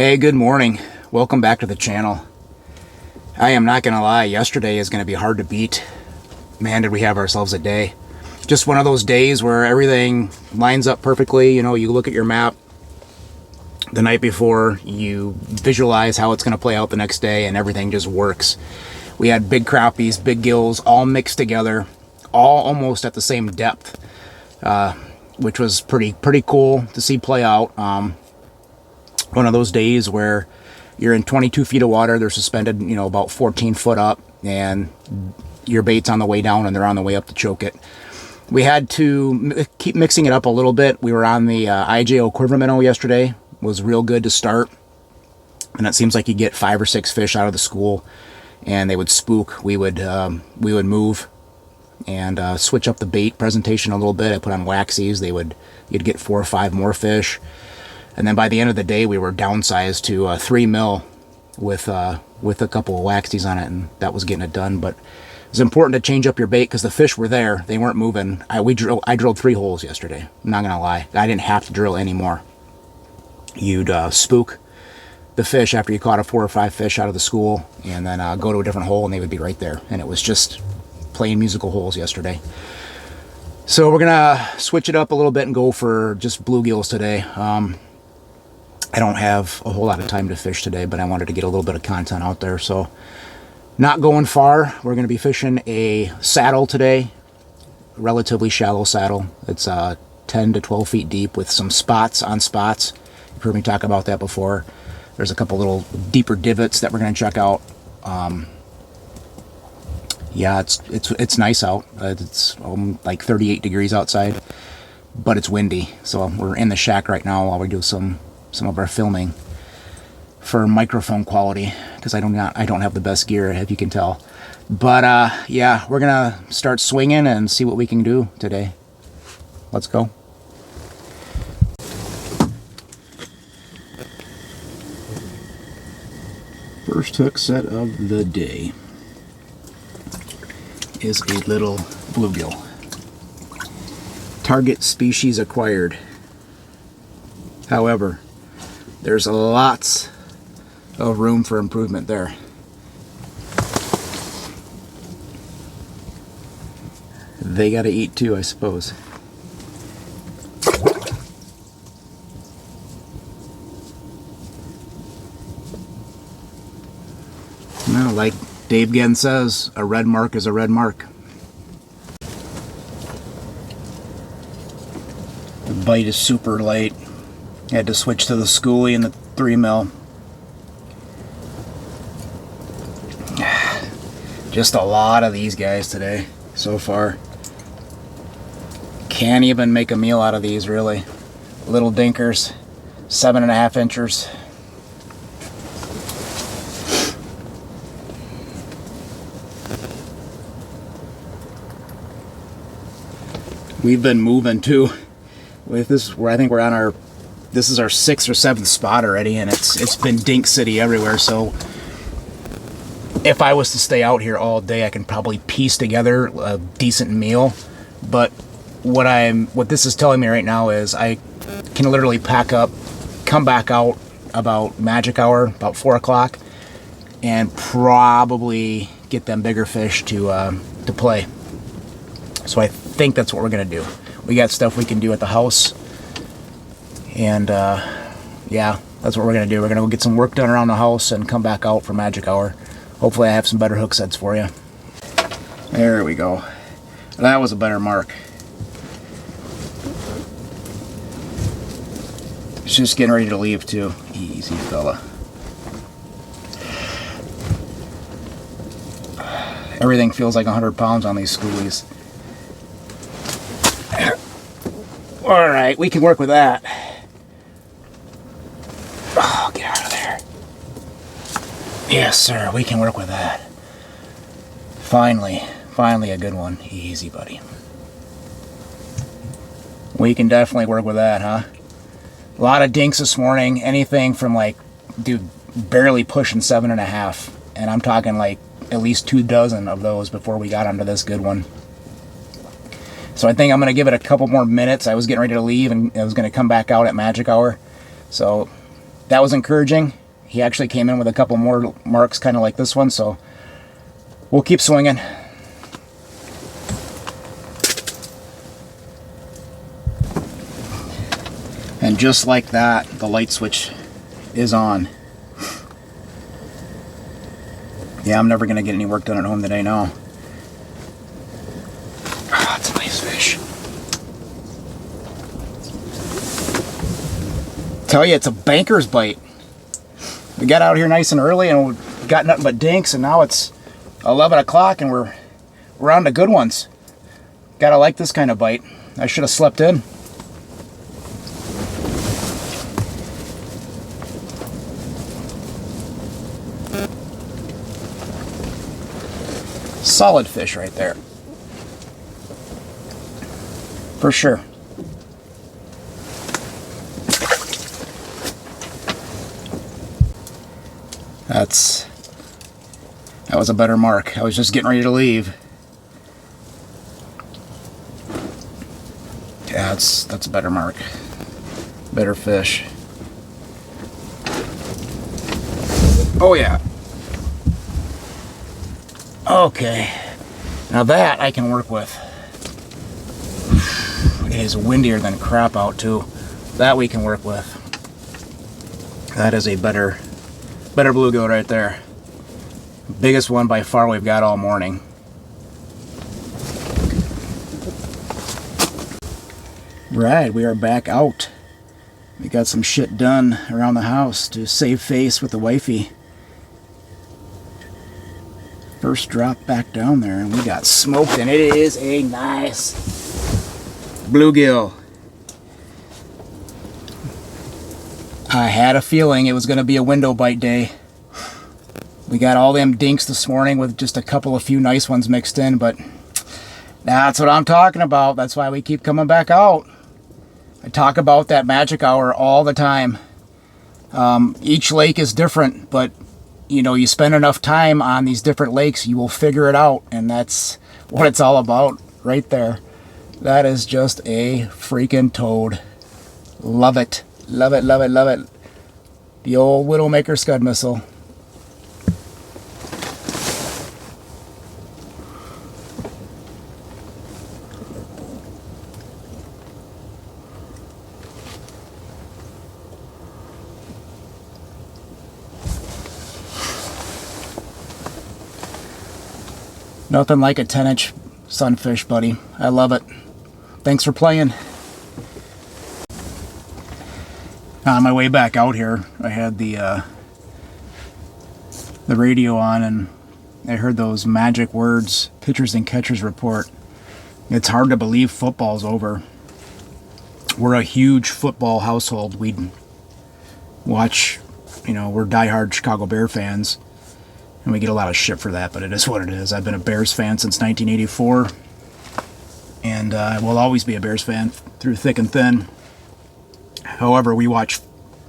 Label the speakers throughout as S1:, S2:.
S1: Hey, good morning. Welcome back to the channel. I am not gonna lie, yesterday is gonna be hard to beat. Man, did we have ourselves a day. Just one of those days where everything lines up perfectly. You know, you look at your map the night before, you visualize how it's gonna play out the next day, and everything just works. We had big crappies, big gills, all mixed together, all almost at the same depth, which was pretty cool to see play out. One of those days where you're in 22 feet of water, they're suspended, you know, about 14 foot up, and your bait's on the way down and they're on the way up to choke it. We had to keep mixing it up a little bit. We were on the IJO quiver minnow yesterday. It was real good to start, and it seems like you get 5 or 6 fish out of the school and they would spook. We would move and switch up the bait presentation a little bit. I put on waxies. You'd get 4 or 5 more fish. And then by the end of the day, we were downsized to 3 mil with a couple of waxies on it, and that was getting it done. But it was important to change up your bait because the fish were there; they weren't moving. I drilled 3 holes yesterday. I'm not gonna lie, I didn't have to drill any more. You'd spook the fish after you caught a 4 or 5 fish out of the school, and then go to a different hole, and they would be right there. And it was just plain musical holes yesterday. So we're gonna switch it up a little bit and go for just bluegills today. I don't have a whole lot of time to fish today, but I wanted to get a little bit of content out there. So not going far. We're going to be fishing a saddle today, relatively shallow saddle. It's 10 to 12 feet deep with some spots on spots. You've heard me talk about that before. There's a couple little deeper divots that we're going to check out. Yeah, it's nice out. It's like 38 degrees outside, but it's windy. So we're in the shack right now while we do some of our filming for microphone quality, because I don't have the best gear, if you can tell. But yeah, we're gonna start swinging and see what we can do today. Let's go. First hook set of the day is a little bluegill. Target species acquired. However, there's lots of room for improvement there. They gotta eat too, I suppose. Well, like Dave Genn says, a red mark is a red mark. The bite is super light. Had to switch to the schoolie and the 3 mil. Just a lot of these guys today so far. Can't even make a meal out of these, really. Little dinkers, 7.5 inchers. We've been moving too. With this, where I think we're on our. This is our 6th or 7th spot already, and it's been dink city everywhere. So if I was to stay out here all day, I can probably piece together a decent meal. But what this is telling me right now is I can literally pack up, come back out about magic hour, about 4 o'clock, and probably get them bigger fish to play. So I think that's what we're gonna do. We got stuff we can do at the house. And yeah, that's what we're gonna do. We're gonna go get some work done around the house and come back out for magic hour. Hopefully I have some better hook sets for you. There we go. That was a better mark. It's just getting ready to leave too. Easy fella. Everything feels like 100 pounds on these schoolies. All right, we can work with that. Oh, get out of there. Yes, sir, we can work with that. Finally a good one. Easy, buddy. We can definitely work with that, huh? A lot of dinks this morning. Anything from like, dude, barely pushing 7.5. And I'm talking like at least 2 dozen of those before we got onto this good one. So I think I'm going to give it a couple more minutes. I was getting ready to leave and I was going to come back out at magic hour. So that was encouraging. He actually came in with a couple more marks kind of like this one, so we'll keep swinging. And just like that, the light switch is on. Yeah, I'm never going to get any work done at home today now. Ah, it's a nice fish. Tell you, it's a banker's bite. We got out here nice and early and we got nothing but dinks, and now it's 11 o'clock and we're on to good ones. Gotta like this kind of bite. I should have slept in. Solid fish right there. For sure. That was a better mark. I was just getting ready to leave. Yeah, that's a better mark. Better fish. Oh yeah. Okay. Now that I can work with. It is windier than crap out too. That we can work with. That is a better bluegill right there. Biggest one by far we've got all morning. Right, we are back out. We got some shit done around the house to save face with the wifey. First drop back down there and we got smoked, and it is a nice bluegill. I had a feeling it was going to be a window bite day. We got all them dinks this morning with just a few nice ones mixed in, but that's what I'm talking about. That's why we keep coming back out. I talk about that magic hour all the time. Each lake is different, but you know, you spend enough time on these different lakes, you will figure it out, and that's what it's all about right there. That is just a freaking toad. Love it. Love it, love it, love it. The old Widowmaker Scud Missile. Nothing like a 10-inch sunfish, buddy. I love it. Thanks for playing. On my way back out here, I had the radio on, and I heard those magic words, pitchers and catchers report. It's hard to believe football's over. We're a huge football household. We watch, you know, we're diehard Chicago Bear fans. And we get a lot of shit for that, but it is what it is. I've been a Bears fan since 1984. And I will always be a Bears fan through thick and thin. However, we watch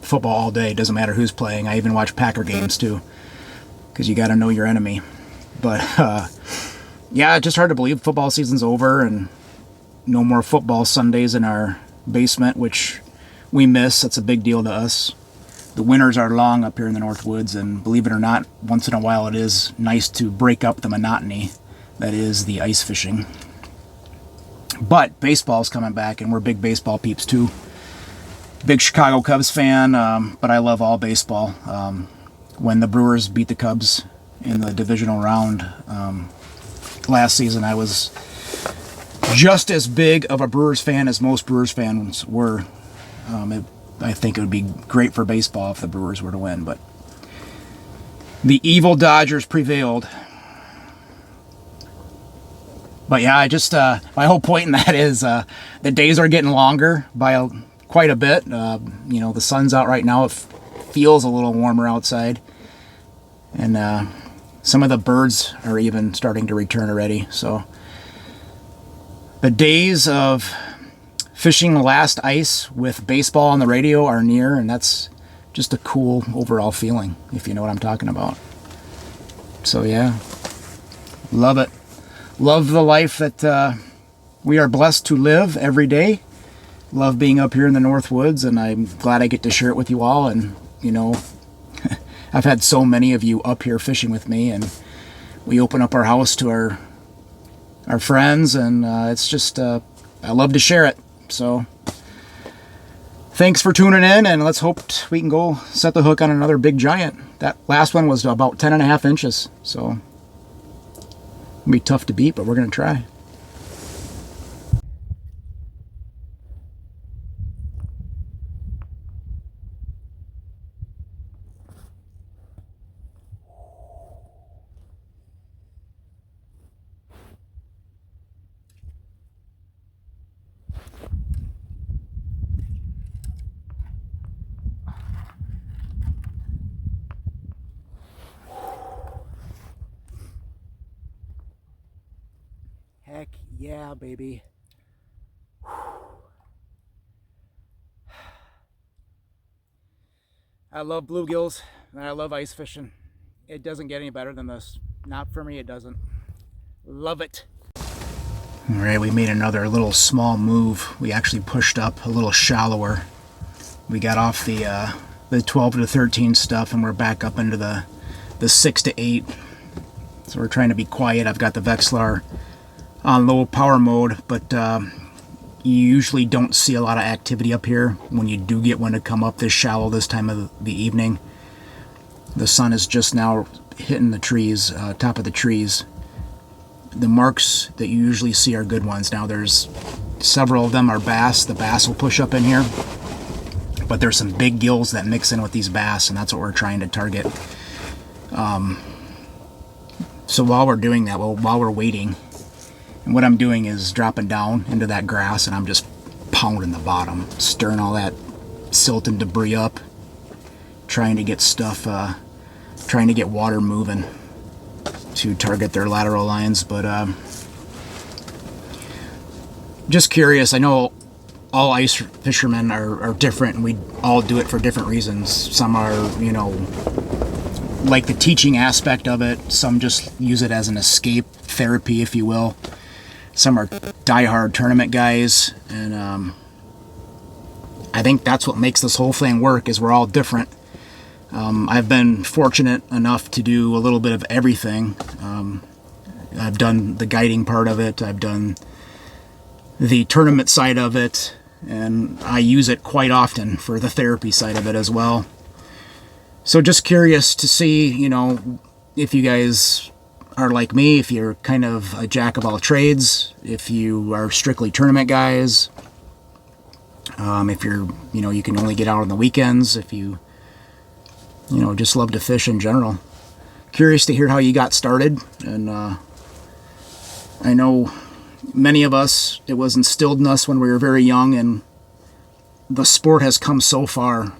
S1: football all day. It doesn't matter who's playing. I even watch Packer games too. Because you got to know your enemy. But, yeah, it's just hard to believe football season's over. And no more football Sundays in our basement, which we miss. That's a big deal to us. The winters are long up here in the North Woods, and believe it or not, once in a while it is nice to break up the monotony that is the ice fishing. But baseball's coming back, and we're big baseball peeps too. Big Chicago Cubs fan, but I love all baseball. When the Brewers beat the Cubs in the divisional round last season, I was just as big of a Brewers fan as most Brewers fans were. I think it would be great for baseball if the Brewers were to win, but the evil Dodgers prevailed. But yeah, my whole point in that is the days are getting longer by quite a bit. You know, the sun's out right now. It feels a little warmer outside. And some of the birds are even starting to return already. So the days of fishing the last ice with baseball on the radio are near, and that's just a cool overall feeling, if you know what I'm talking about. So yeah, love it. Love the life that we are blessed to live every day. Love being up here in the North Woods, and I'm glad I get to share it with you all, and You know, I've had so many of you up here fishing with me, and we open up our house to our friends, and it's just I love to share it. So thanks for tuning in, and let's hope we can go set the hook on another big giant. That last one was about 10.5 inches, so it'll be tough to beat, but we're gonna try. Heck yeah, baby. I love bluegills, and I love ice fishing. It doesn't get any better than this. Not for me, it doesn't. Love it. All right, we made another little small move. We actually pushed up a little shallower. We got off the 12 to 13 stuff, and we're back up into the 6 to 8. So we're trying to be quiet. I've got the Vexilar on low power mode, but you usually don't see a lot of activity up here when you do get one to come up this shallow this time of the evening. The sun is just now hitting the trees, top of the trees. The marks that you usually see are good ones. Now there's several of them are bass. The bass will push up in here, but there's some big gills that mix in with these bass, and that's what we're trying to target. So while we're doing that, while we're waiting, and what I'm doing is dropping down into that grass, and I'm just pounding the bottom, stirring all that silt and debris up, trying to get stuff, trying to get water moving to target their lateral lines. But just curious. I know all ice fishermen are different, and we all do it for different reasons. Some are, you know, like the teaching aspect of it. Some just use it as an escape therapy, if you will. Some are diehard tournament guys, and I think that's what makes this whole thing work, is we're all different. I've been fortunate enough to do a little bit of everything. I've done the guiding part of it. I've done the tournament side of it, and I use it quite often for the therapy side of it as well. So just curious to see, you know, if you guys are like me, if you're kind of a jack of all trades, if you are strictly tournament guys, if you're, you know, you can only get out on the weekends, if you know, just love to fish in general. Curious to hear how you got started, and I know many of us, it was instilled in us when we were very young, and the sport has come so far.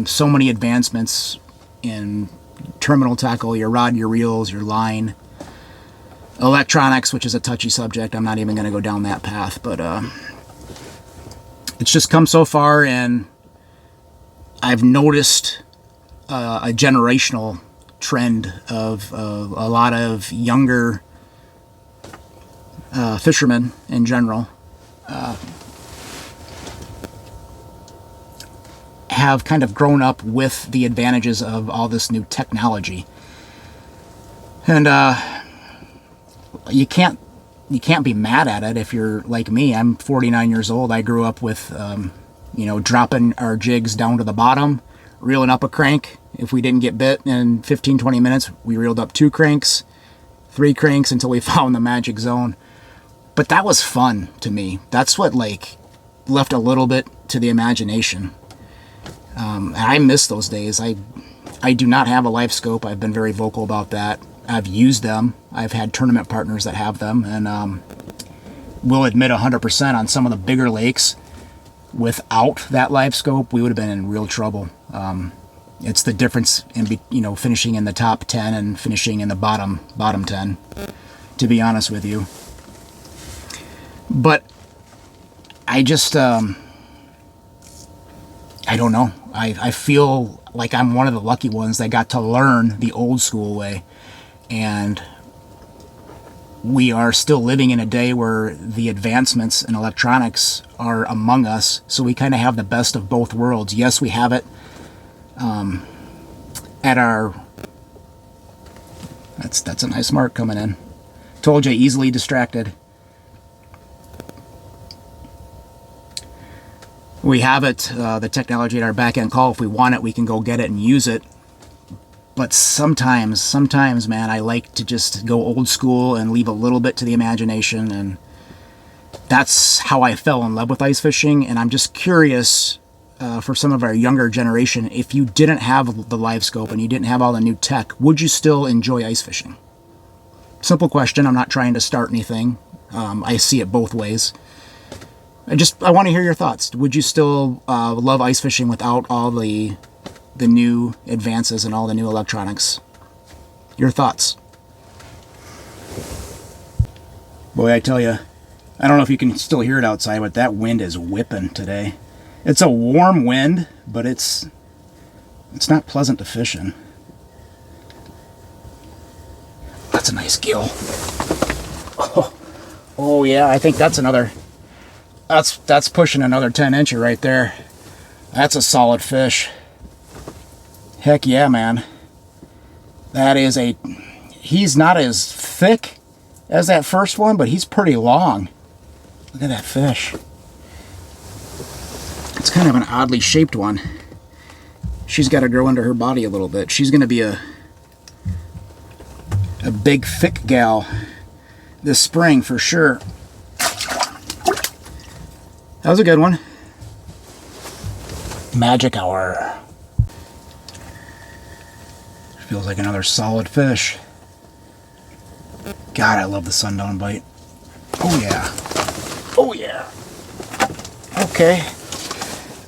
S1: So many advancements in terminal tackle, your rod, your reels, your line, electronics, which is a touchy subject. I'm not even going to go down that path, but it's just come so far, and I've noticed a generational trend of a lot of younger fishermen in general have kind of grown up with the advantages of all this new technology. And you can't be mad at it if you're like me. I'm 49 years old. I grew up with you know, dropping our jigs down to the bottom, reeling up a crank. If we didn't get bit in 15-20 minutes, we reeled up 2 cranks, 3 cranks, until we found the magic zone. But that was fun to me. That's what, like, left a little bit to the imagination. And I miss those days. I do not have a life scope. I've been very vocal about that. I've used them. I've had tournament partners that have them, and will admit 100% on some of the bigger lakes, without that life scope, we would have been in real trouble. It's the difference in, you know, finishing in the top 10 and finishing in the bottom 10, to be honest with you. But I just I don't know. I feel like I'm one of the lucky ones that got to learn the old school way, and we are still living in a day where the advancements in electronics are among us, so we kind of have the best of both worlds. Yes, we have it at our... That's a nice mark coming in. Told you, easily distracted. We have it, the technology at our back end call. If we want it, we can go get it and use it. But sometimes, man, I like to just go old school and leave a little bit to the imagination. And that's how I fell in love with ice fishing. And I'm just curious, for some of our younger generation, if you didn't have the live scope and you didn't have all the new tech, would you still enjoy ice fishing? Simple question. I'm not trying to start anything. I see it both ways. I want to hear your thoughts. Would you still love ice fishing without all the new advances and all the new electronics? Your thoughts. Boy, I tell you, I don't know if you can still hear it outside, but that wind is whipping today. It's a warm wind, but it's not pleasant to fish in. That's a nice gill. Oh yeah, I think that's another... That's pushing another 10-incher right there. That's a solid fish. Heck yeah, man. That is a... He's not as thick as that first one, but he's pretty long. Look at that fish. It's kind of an oddly shaped one. She's got to grow into her body a little bit. She's going to be a big, thick gal this spring for sure. That was a good one. Magic hour. Feels like another solid fish. God, I love the sundown bite. Oh yeah. Oh yeah. Okay.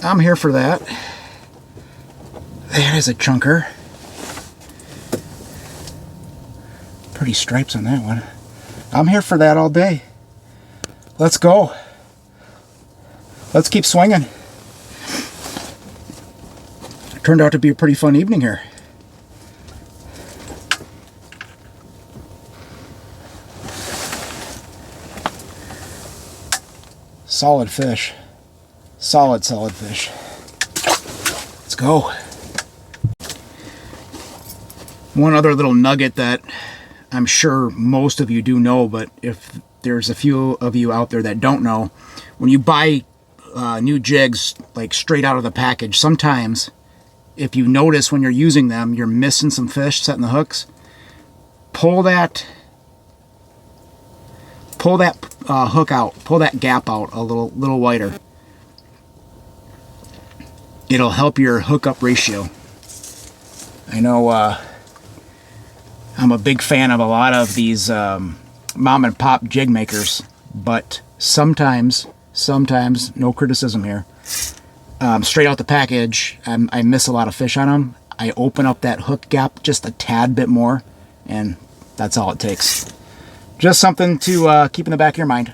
S1: I'm here for that. That is a chunker. Pretty stripes on that one. I'm here for that all day. Let's go. Let's keep swinging. It turned out to be a pretty fun evening here. Solid fish. Solid fish. Let's go. One other little nugget that I'm sure most of you do know, but if there's a few of you out there that don't know, when you buy new jigs like straight out of the package, sometimes if you notice when you're using them you're missing some fish setting the hooks, pull that hook out, pull that gap out a little wider. It'll help your hookup ratio. I know I'm a big fan of a lot of these mom and pop jig makers, but sometimes, no criticism here, straight out the package, I miss a lot of fish on them. I open up that hook gap just a tad bit more, and that's all it takes. Just something to keep in the back of your mind.